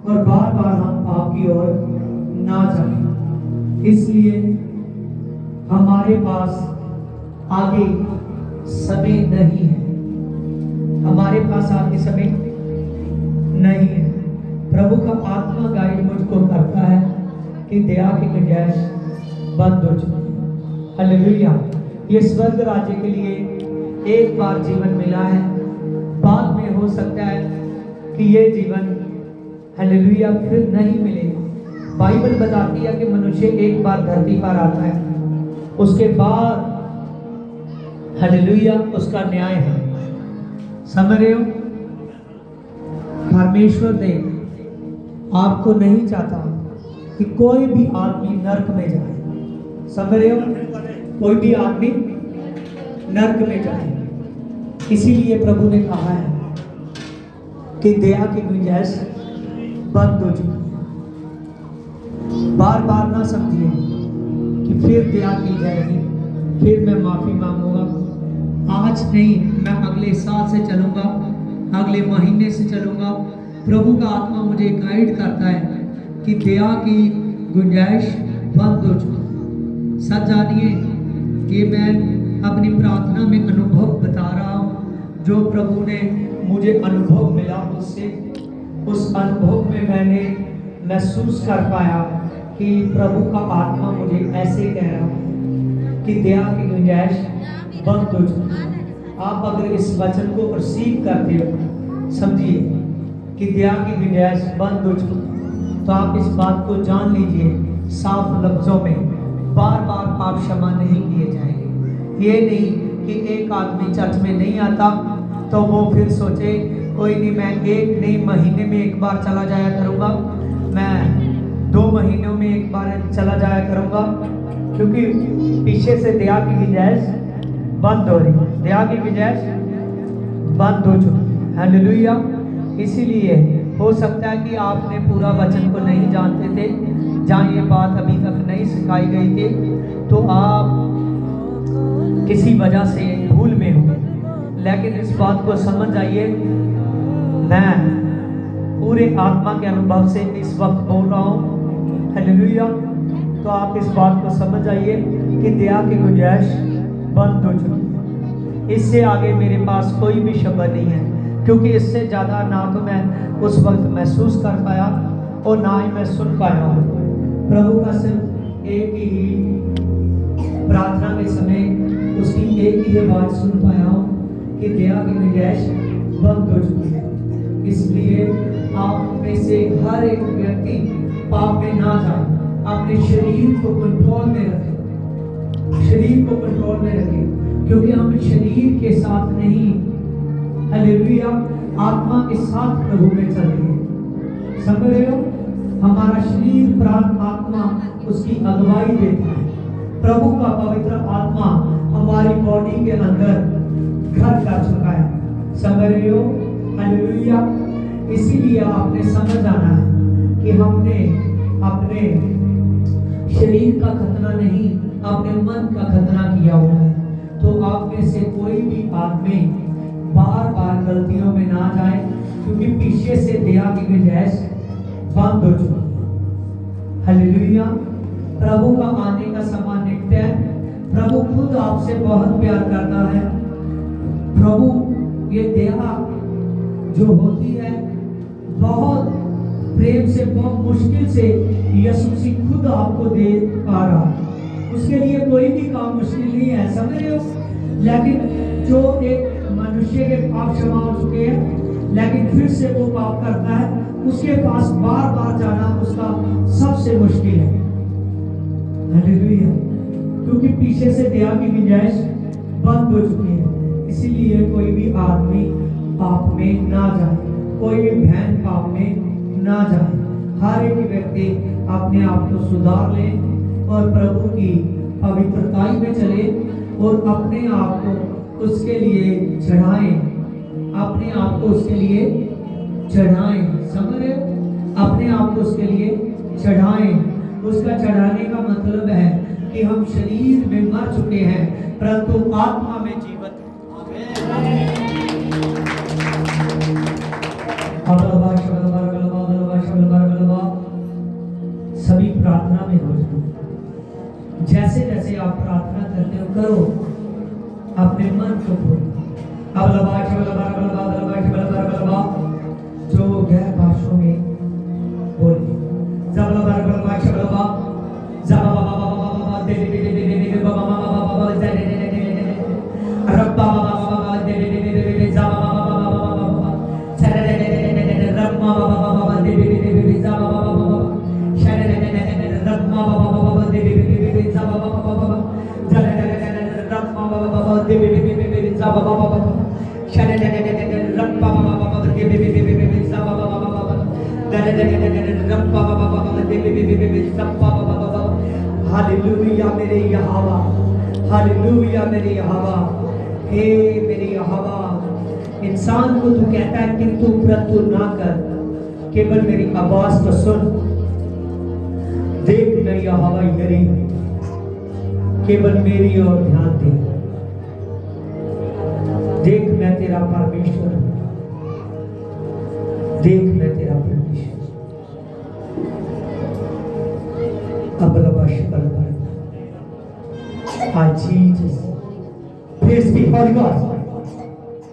और बार बार हम पाप की ओर ना जाएं। इसलिए हमारे पास आगे समय नहीं है, हमारे पास आगे समय नहीं है। प्रभु का आत्मा गाइड मुझको करता है कि दया की गुंजाइश बंद हो चुकी है। हालेलुया। ये स्वर्ग राज्य के लिए एक बार जीवन मिला है, बाद में हो सकता है कि ये जीवन हालेलुया फिर नहीं मिलेगा। बाइबल बताती है कि मनुष्य एक बार धरती पर आता है, उसके बाद हालेलुया उसका न्याय है। समझ रहे हो? परमेश्वर देव आपको नहीं चाहता कि कोई भी आदमी नरक में जाए। समझ रहे हो? कोई भी आदमी नरक में जाए। इसीलिए प्रभु ने कहा है कि दया की गुंजाइश बंद हो चुकी है। बार बार ना समझिए कि फिर दया की जाएगी, फिर मैं माफी मांगूंगा। आज नहीं, मैं अगले साल से चलूंगा, अगले महीने से चलूंगा। प्रभु का आत्मा मुझे गाइड करता है कि दया की गुंजाइश बंद हो चुकी है। सच जानिए, ये मैं अपनी प्रार्थना में अनुभव बता रहा हूँ, जो प्रभु ने मुझे अनुभव मिला उससे, उस अनुभव में मैंने महसूस कर पाया कि प्रभु का आत्मा मुझे ऐसे कह रहा है कि दया की गुंजाइश बंद हो चुकी है। आप अगर इस वचन को रिसीव करते हो, समझिए कि दया की गुंजाइश बंद हो चुकी है, तो आप इस बात को जान लीजिए साफ लफ्जों में, बार बार पाप क्षमा नहीं किए जाएंगे। ये नहीं कि एक आदमी चर्च में नहीं आता तो वो फिर सोचे कोई नहीं, मैं एक नहीं महीने में एक बार चला जाया करूँगा, मैं 2 महीनों में एक बार चला जाया करूँगा, क्योंकि पीछे से दया की गुंजाइश बंद हो रही है, दया की गुंजाइश बंद हो चुकी है। हालेलुया। इसीलिए हो सकता है कि आपने पूरा वचन को नहीं जानते थे, जहाँ ये बात अभी तक नहीं सिखाई गई थी, तो आप किसी वजह से भूल में हो। लेकिन इस बात को समझ आइए, मैं पूरे आत्मा के अनुभव से इस वक्त बोल रहा हूँ। हालेलुया। तो आप इस बात को समझ आइए कि दया की गुंजाइश बंद हो चुकी है। इससे आगे मेरे पास कोई भी शब्द नहीं है, क्योंकि इससे ज़्यादा ना तो मैं उस वक्त महसूस कर पाया और ना ही मैं सुन पाया हूँ। प्रभु का सिर्फ एक ही प्रार्थना के समय उसकी एक ही आवाज़ सुन पाया हूँ कि दया की गुंजाइश बंद हो चुकी है। इसलिए आप में से हर एक व्यक्ति पाप में ना जाए, अपने शरीर को कंट्रोल में रखें, शरीर को कंट्रोल में रखें, क्योंकि हम शरीर के साथ नहीं, हालेलुया, आत्मा के साथ प्रभु में चलते हैं। समझ रहे हो? हमारा शरीर प्राण आत्मा उसकी अगुवाई देता है। प्रभु का पवित्र आत्मा हमारी बॉडी के अंदर घर कर चुका है। समझ रहे हो? हालेलुया। इसीलिए आपने समझ आना है कि हमने अपने शरीर का खतना नहीं, अपने मन का खतना किया हुआ है। तो आप में से कोई भी आदमी बार बार गलतियों में ना जाए, क्योंकि पीछे से दया की गुंजाइश बंद हो चुकी है। हालेलुया। प्रभु का आने का समय निकट है। प्रभु खुद आपसे बहुत प्यार करता है। प्रभु ये दया जो होती है बहुत प्रेम से, बहुत मुश्किल से यीशु मसीह खुद आपको दे पा रहा है। उसके लिए कोई भी काम मुश्किल नहीं है, समझ रहे हो? लेकिन जो एक मनुष्य के पाप क्षमा हो चुके हैं लेकिन फिर से वो पाप करता है, उसके पास बार बार जाना उसका सबसे मुश्किल है। हालेलुया। क्योंकि पीछे से दया की गुंजाइश बंद हो चुकी है। इसीलिए कोई भी आदमी पाप में ना जाए, कोई भी बहन पाप में ना जाए। हर एक व्यक्ति अपने आप को सुधार ले और प्रभु की पवित्रताई में चले और अपने आप को उसके लिए चढ़ाएं, अपने आप को उसके लिए चढ़ाएं। समझ रहे हो? अपने आप को उसके लिए चढ़ाएं। उसका चढ़ाने का मतलब है कि हम शरीर में मर चुके हैं परंतु आत्मा में जीवित हैं। सभी प्रार्थना में हो जाओ। जैसे जैसे आप प्रार्थना करते हो करो, अपने मन को खोलो। जो गैर भाषाओं में बोले हालेलुया मेरे यहोवा, हालेलुया मेरे यहोवा। हे मेरे यहोवा, इंसान को तू कहता है किंतु परंतु ना कर, केवल मेरी आवाज को सुन। देख मेरे यहोवा यरी, केवल मेरी ओर ध्यान दे। देख मैं तेरा परमेश्वर हूं, देख मैं तेरा परमेश्वर। Jesus, praise be Holy Ghost,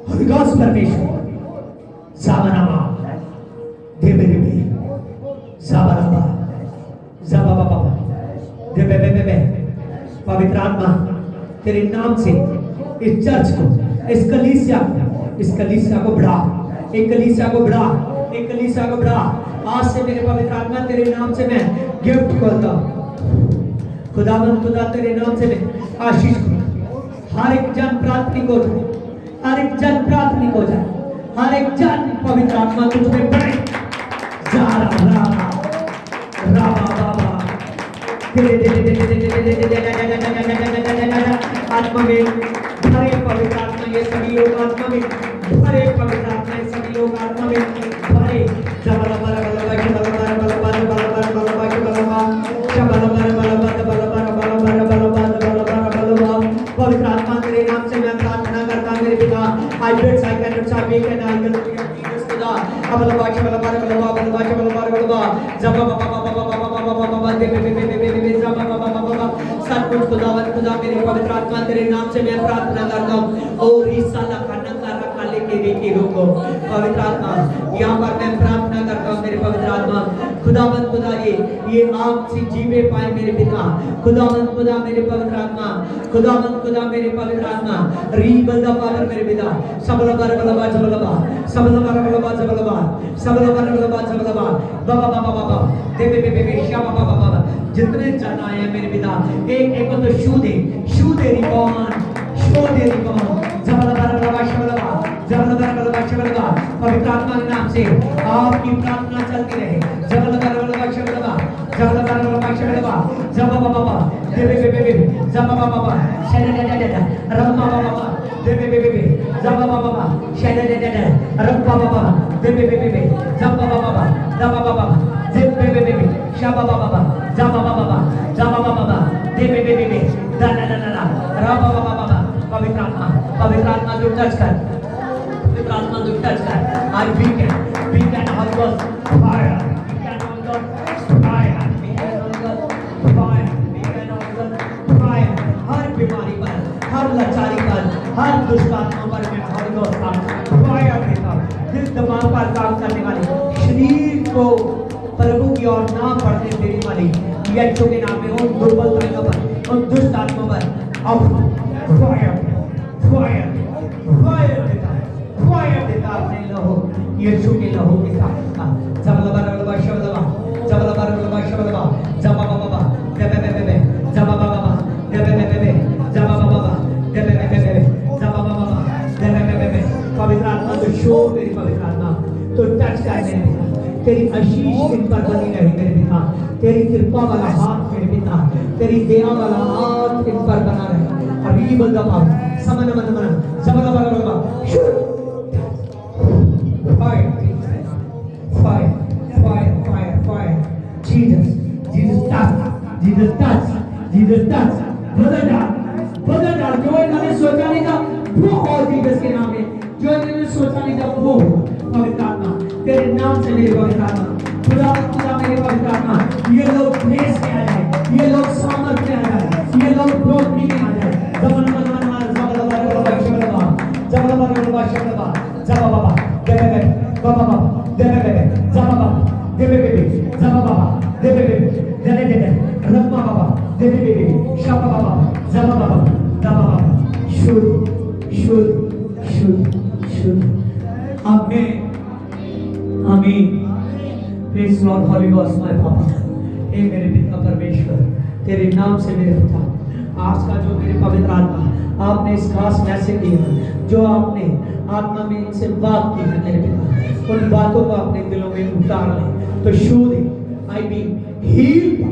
Holy Ghost परमेश्वर। सावनामा देवे देवे सावनामा ज़बाबाबा देवे देवे देवे। पवित्र आत्मा तेरे नाम से इस चर्च को, इस कलीसिया को बढ़ा, एक कलीसिया को बढ़ा, एक कलीसिया को बढ़ा। आज से मेरे पवित्र आत्मा तेरे नाम से मैं गिफ्ट करता हूँ। खुदावंद खुदा तेरे नाम से मैं आशीष को हर एक जन प्रार्थनिक हो जाए, हर एक जन प्रार्थनिक हो जाए, हर एक जन पवित्र आत्मा तुझ में बढ़े। आत्मा में भरे पवित्र आत्मा, ये सभी लोग आत्मा में भरे पवित्र आत्मा, ये सभी लोग आत्मा में भरे। पवित्र आत्मा तेरे नाम से मैं प्रार्थना करता मेरे पिता। I cannot speak and I will अबलबा चबलबा अबलबा अबलबा चबलबा अबलबा जबा बाबा बाबा बाबा बाबा बाबा दे जबा बाबा बाबा सतगुरु खुदावंद खुदा मेरे पवित्र आत्मा तेरे नाम से मैं प्रार्थना करता हूँ और ईसा लखना कर काले के देखी रोको पवित्र आत्मा यहाँ पर मैं प्रार्थना करता हूँ मेरे पवित्र आत्मा खुदावंद खुदा ये आपसे जीवे पाए मेरे पिता खुदावंद खुदा मेरे पवित्र आत्मा खुदावंद खुदा मेरे पवित्र आत्मा री बंदा पावर मेरे पिता सबलबा बलबा जबलबा सबलबा बलबा जबलबा सबलबा बलबा जबलबा बाबा बाबा बाबा देवे बेबे शाबा बाबा बाबा जितने जन आए हैं मेरे पिता एक एक को तो शू दे रिकॉन जबलबा बलबा शबलबा जबलबा बलबा शबलबा पवित्र आत्मा के नाम से आपकी प्रार्थना चलती रहे जबलबा बलबा शबलबा जबलबा बलबा शबलबा जबा बाबा देवे बेबे जबा बाबा शैले रब्बा बाबा देवे बेबे जबा बाबा शैले रब्बा बाबा देवे बेबे जबा बाबा जबा बाबा देवे बेबे शाबा बाबा जबा बाबा देवे बेबे दा रब्बा बाबा पवित्र आत्मा जो टच कर पवित्र आत्मा जो टच कर और we can Holy Ghost fire we can Holy Ghost fire we can Holy Ghost fire we can Holy Ghost fire हर बीमारी पर हर लाचारी पर हर दुष्ट आत्मा पर मैं Holy Ghost fire देता हूँ दिल दिमाग पर काम करने वाली शरीर को प्रभु की ओर ना बढ़ने देने वाली यीशु के नाम में उन दुर्बलताओं पर उन दुष्ट आत्मा पर fire देता अपने लहू यीशु के लहू के साथ जबलबा रबलबा शबलबा जबलबा रबलबा शबलबा जबा बाबा देबे बेबे जबा बाबा देबे बेबे जबा बाबा देबे बेबे जबा बाबा देबे बेबे पवित्र आत्मा तो शो मेरी पवित्र आत्मा तो टच कर मेरे पिता तेरी आशीष इन पर बनी रहे मेरे पिता तेरी कृपा वाला हाथ मेरे पिता तेरी दया वाला हाथ इन पर बना रहे अभी बंदा पाओ समन मन मन जबलबा रबलबा Fire. Jesus touch. बदल डाल जो इन्होंने सोचा नहीं था वो और जीसस के नाम में जो इन्होंने सोचा नहीं था वो पवित्र आत्मा तेरे नाम से मेरे पवित्र आत्मा खुदा मेरे पवित्र आत्मा ये लोग प्रेस में आ जाए ये लोग सामर्थ में आ जाए ये लोग ब्रोकनी में आ जाए जबलबा आमीन praise Lord Holi ghost my पापा हे मेरे पिता परमेश्वर तेरे नाम से मेरे पिता आज का जो मेरे पवित्र आत्मा आपने इस खास मैसेज दिया जो आपने आत्मा में इनसे बात की है मेरे पिता उन बातों को अपने दिलों में उतार ले तो show they I be healed